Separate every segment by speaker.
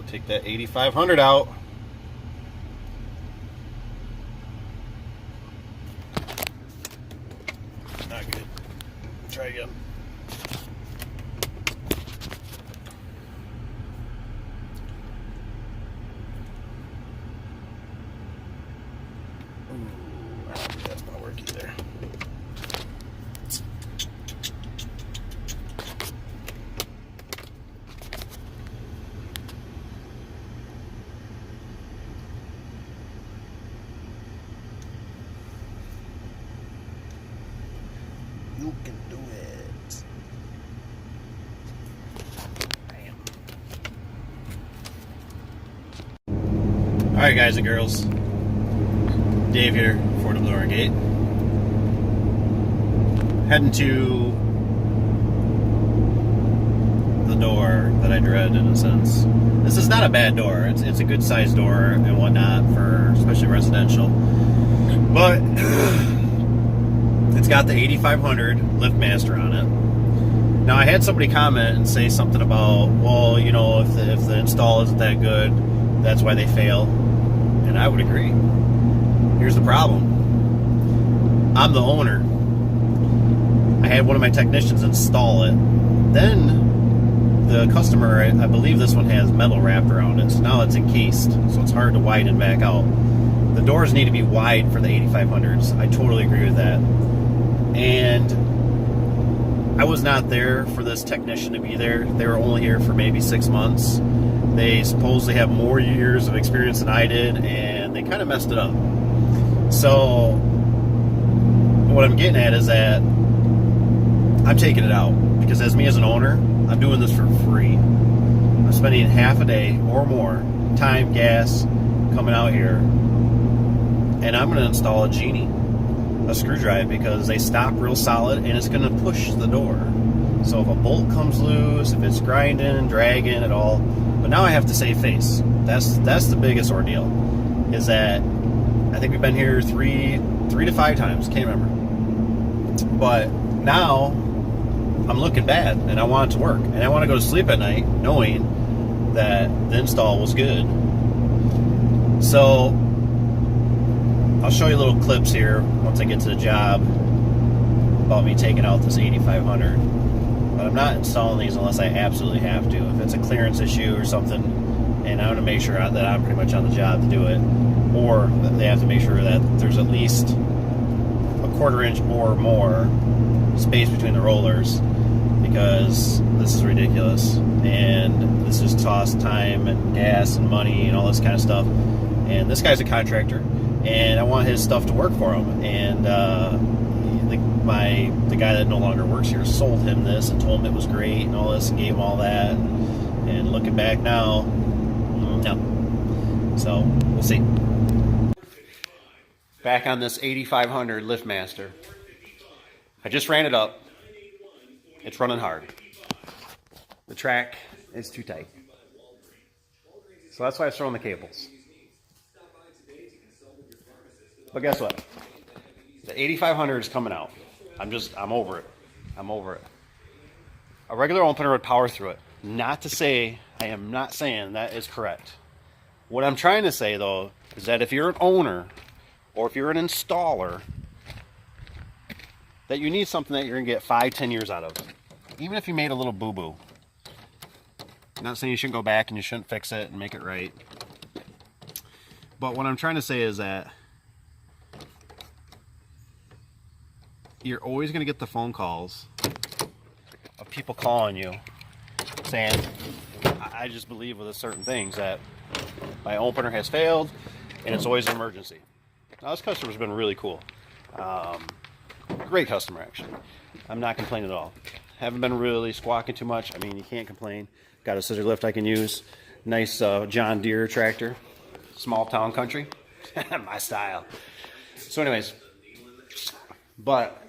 Speaker 1: take that 8500 out. Not good. Try again. Ooh, that's not working there. You can do it. Bam. Alright guys and girls, Dave here, Fort of Lower Gate. Heading to the door that I dread in a sense. This is not a bad door. It's a good sized door and whatnot for especially residential. But it's got the 8500 Liftmaster on it. Now I had somebody comment and say something about, well, you know, if the install isn't that good, that's why they fail. And I would agree. Here's the problem. I'm the owner. I had one of my technicians install it. Then the customer, I believe this one has metal wrapped around it, so now it's encased, so it's hard to widen back out. The doors need to be wide for the 8500s. I totally agree with that. And I was not there for this technician to be there. They were only here for maybe 6 months. They supposedly have more years of experience than I did, and they kind of messed it up. So what I'm getting at is that I'm taking it out because as me as an owner, I'm doing this for free. I'm spending half a day or more time, gas, coming out here, and I'm going to install a genie, a screwdriver, because they stop real solid and it's going to push the door. So if a bolt comes loose, if it's grinding, dragging at all, but now I have to save face. That's the biggest ordeal. Is that I think we've been here three to five times, can't remember. But now I'm looking bad and I want it to work. And I want to go to sleep at night knowing that the install was good. So I'll show you little clips here once I get to the job about me taking out this 8500. But I'm not installing these unless I absolutely have to. If it's a clearance issue or something, and I want to make sure that I'm pretty much on the job to do it, or that they have to make sure that there's at least a quarter-inch or more space between the rollers, because this is ridiculous. And this just costs time and gas and money and all this kind of stuff. And this guy's a contractor, and I want his stuff to work for him. And the guy that no longer works here sold him this and told him it was great and all this and gave him all that. And looking back now, no. So we'll see. Back on this 8500 Liftmaster. I just ran it up. It's running hard. The track is too tight. So that's why I was throwing the cables. But guess what? The 8500 is coming out. I'm over it. I'm over it. A regular opener would power through it. Not to say, I am not saying that is correct. What I'm trying to say though is that if you're an owner or if you're an installer, that you need something that you're gonna get 5-10 years out of. Even if you made a little boo-boo. I'm not saying you shouldn't go back and you shouldn't fix it and make it right. But what I'm trying to say is that you're always going to get the phone calls of people calling you saying, I just believe with certain things that my opener has failed and it's always an emergency. Now this customer's been really cool. Great customer actually. I'm not complaining at all. Haven't been really squawking too much. I mean, you can't complain. Got a scissor lift I can use. Nice John Deere tractor. Small town country. My style. So anyways, but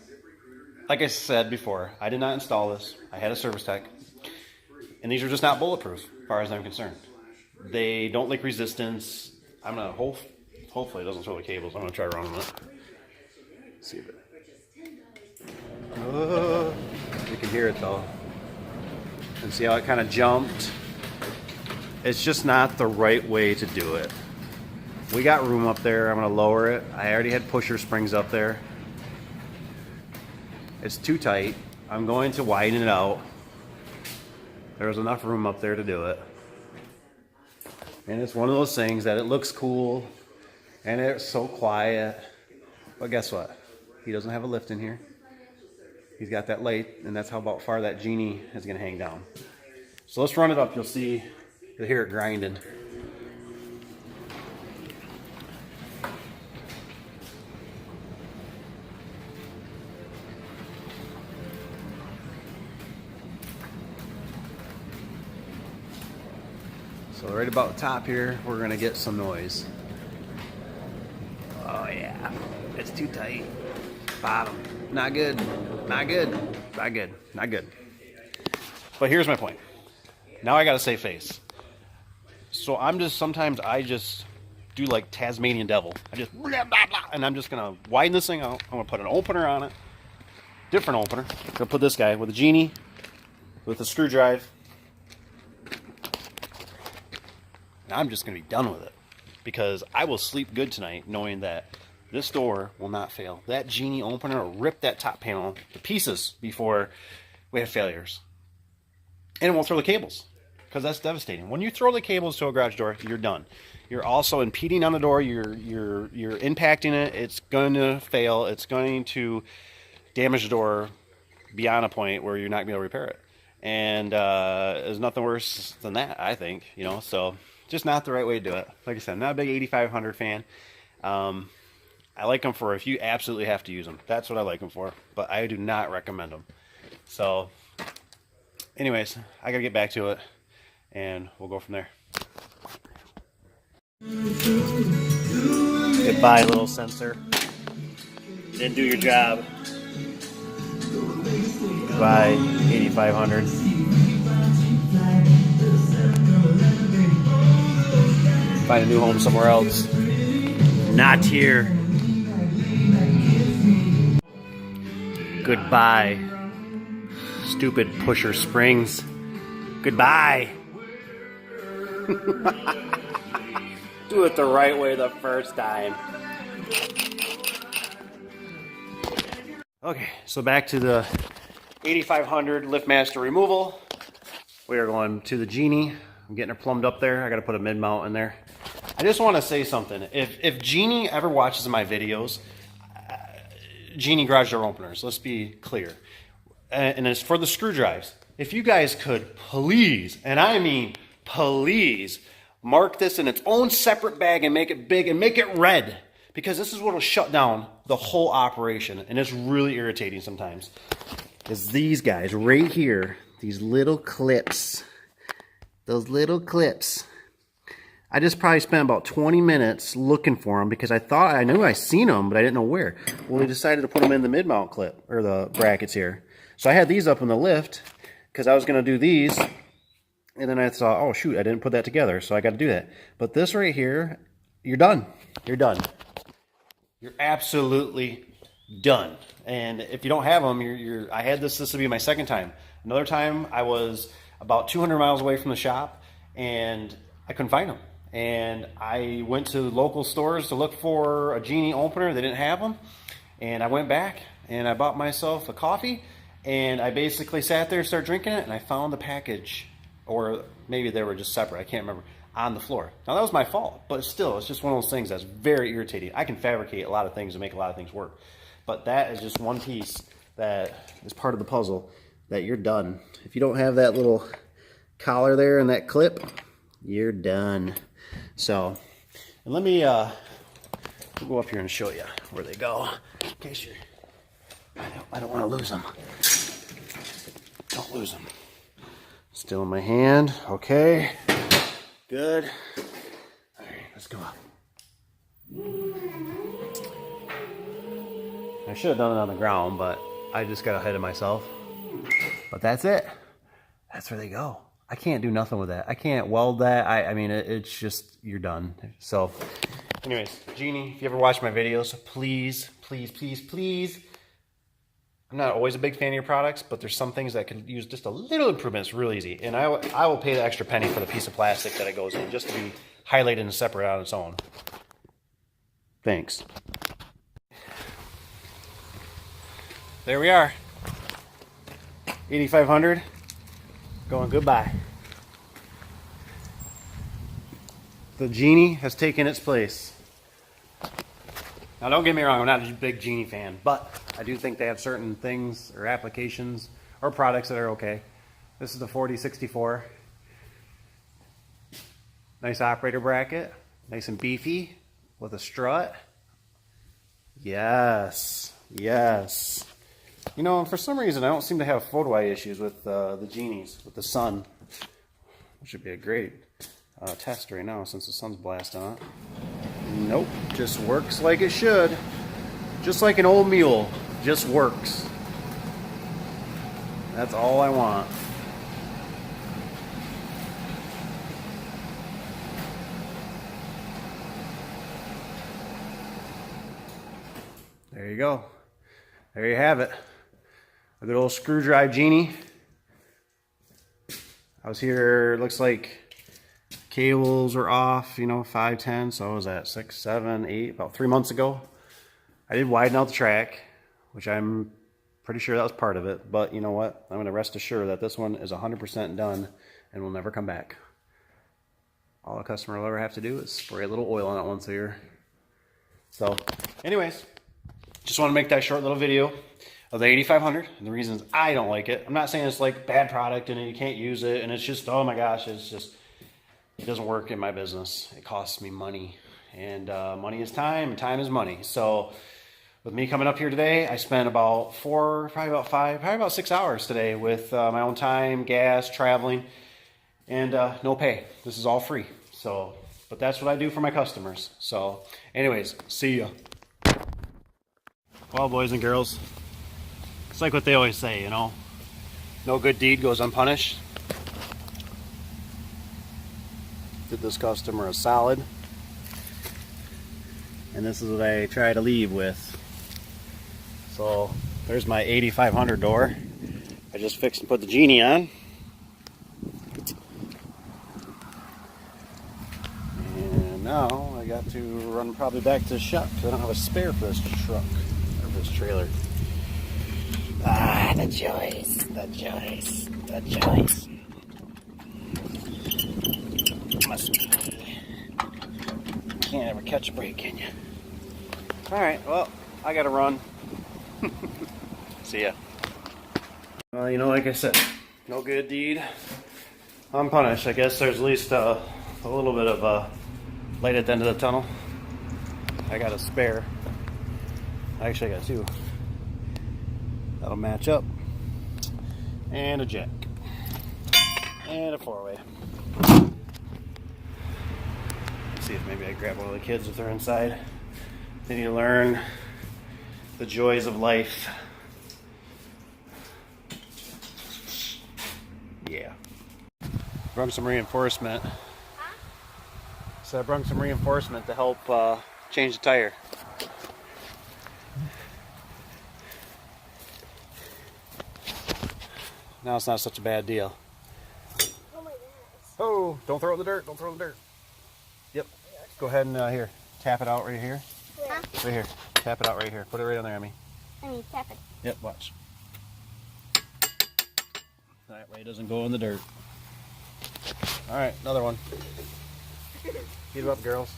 Speaker 1: like I said before, I did not install this. I had a service tech. And these are just not bulletproof, as far as I'm concerned. They don't leak resistance. I'm going to, hopefully it doesn't throw the cables. I'm going to try running it. See if it. You can hear it though. And see how it kind of jumped? It's just not the right way to do it. We got room up there. I'm going to lower it. I already had pusher springs up there. It's too tight. I'm going to widen it out. There's enough room up there to do it. And it's one of those things that it looks cool and it's so quiet. But guess what? He doesn't have a lift in here. He's got that light, and that's how about far that genie is going to hang down. So let's run it up. You'll see, you'll hear it grinding. So right about the top here, we're going to get some noise. Oh yeah, it's too tight. Bottom, not good, not good, not good, not good. But here's my point. Now I gotta save face. So sometimes I just do like Tasmanian devil. I just blah, blah, blah, and I'm just gonna widen this thing out. I'm gonna put an opener on it, different opener. I'm gonna put this guy with a genie, with a screwdriver. And I'm just gonna be done with it because I will sleep good tonight knowing that this door will not fail. That genie opener will rip that top panel to pieces before we have failures. And it won't throw the cables, because that's devastating. When you throw the cables to a garage door, you're done. You're also impeding on the door. You're impacting it. It's going to fail. It's going to damage the door beyond a point where you're not going to be able to repair it. And there's nothing worse than that, I think. You know, so just not the right way to do it. Like I said, I'm not a big 8500 fan. I like them for if you absolutely have to use them. That's what I like them for. But I do not recommend them. So, anyways, I gotta get back to it, and we'll go from there. Goodbye, little sensor. Didn't do your job. Goodbye, 8500. Find a new home somewhere else. Not here. Goodbye, stupid pusher springs. Goodbye. Do it the right way the first time. Okay, so back to the 8500 Liftmaster removal. We are going to the genie. I'm getting her plumbed up there. I got to put a mid mount in there. I just want to say something. If Genie ever watches my videos, Genie garage door openers, let's be clear. And it's for the screw drives. If you guys could please, and I mean please, mark this in its own separate bag and make it big and make it red. Because this is what will shut down the whole operation. And it's really irritating sometimes. Is these guys right here, these little clips. Those little clips. I just probably spent about 20 minutes looking for them because I knew I seen them, but I didn't know where. Well, we decided to put them in the mid-mount clip, or the brackets here. So I had these up in the lift because I was going to do these, and then I thought, oh shoot, I didn't put that together, so I got to do that. But this right here, you're done. You're done. You're absolutely done. And if you don't have them, I had this will be my second time. Another time, I was about 200 miles away from the shop, and I couldn't find them. And I went to local stores to look for a Genie opener. They didn't have them. And I went back and I bought myself a coffee. And I basically sat there and started drinking it. And I found the package, or maybe they were just separate, I can't remember, on the floor. Now that was my fault, but still, it's just one of those things that's very irritating. I can fabricate a lot of things and make a lot of things work. But that is just one piece that is part of the puzzle that you're done. If you don't have that little collar there and that clip, you're done. So, and let me we'll go up here and show you where they go. In case I don't want to lose them. Don't lose them. Still in my hand. Okay. Good. All right, let's go up. I should have done it on the ground, but I just got ahead of myself. But that's it. That's where they go. I can't do nothing with that. I can't weld that. I mean, it's just, you're done. So, anyways, Genie, if you ever watch my videos, please, please, please, please I'm not always a big fan of your products, but there's some things that can use just a little improvement. It's real easy. And I will pay the extra penny for the piece of plastic that it goes in, just to be highlighted and separate on its own. Thanks. There we are. 8,500 going goodbye. The Genie has taken its place. Now don't get me wrong, I'm not a big Genie fan, but I do think they have certain things or applications or products that are okay. This is the 4064. Nice operator bracket, nice and beefy with a strut. Yes, yes. You know, for some reason I don't seem to have photo eye issues with the Genies, with the sun. Which should be a great test right now since the sun's blasting on it. Nope, just works like it should. Just like an old mule, just works. That's all I want. There you go. There you have it. A good old screw drive Genie. I was here, looks like cables were off, you know, 5, 10, so what was that, 6, 7, 8, about 3 months ago. I did widen out the track, which I'm pretty sure that was part of it, but you know what? I'm going to rest assured that this one is 100% done and will never come back. All a customer will ever have to do is spray a little oil on it once a year. So, anyways, just want to make that short little video of the 8500 and the reasons I don't like it. I'm not saying it's like bad product and you can't use it and it's just, oh my gosh, it's just, it doesn't work in my business. It costs me money, and money is time, and time is money. So with me coming up here today, I spent about 4, probably about 5, probably about 6 hours today with my own time, gas, traveling, and no pay. This is all free. So, but that's what I do for my customers. So anyways, see ya. Well, boys and girls, it's like what they always say, you know, no good deed goes unpunished. Did this customer a solid, and this is what I try to leave with. So there's my 8500 door. I just fixed and put the Genie on, and now I got to run probably back to the shop because I don't have a spare for this truck or this trailer. Ah, the joys, the joys, the joys. Must be. Can't ever catch a break, can you? Alright, well, I gotta run. See ya. Well, you know, like I said, no good deed unpunished. I guess there's at least a little bit of light at the end of the tunnel. I got a spare. Actually, I got 2. That'll match up. And a jack. And a 4-way. See if maybe I grab one of the kids if they're inside. They need to learn the joys of life. Yeah. Brung some reinforcement. So I brung some reinforcement to help change the tire. Now it's not such a bad deal.
Speaker 2: Oh my goodness.
Speaker 1: Oh, don't throw it in the dirt. Don't throw it in the dirt. Yep. Go ahead and here. Tap it out right here.
Speaker 2: Huh?
Speaker 1: Right here. Tap it out right here. Put it right on there, Emmy.
Speaker 2: I mean, tap it.
Speaker 1: Yep, watch. That way it doesn't go in the dirt. Alright, another one. Heat it up, girls.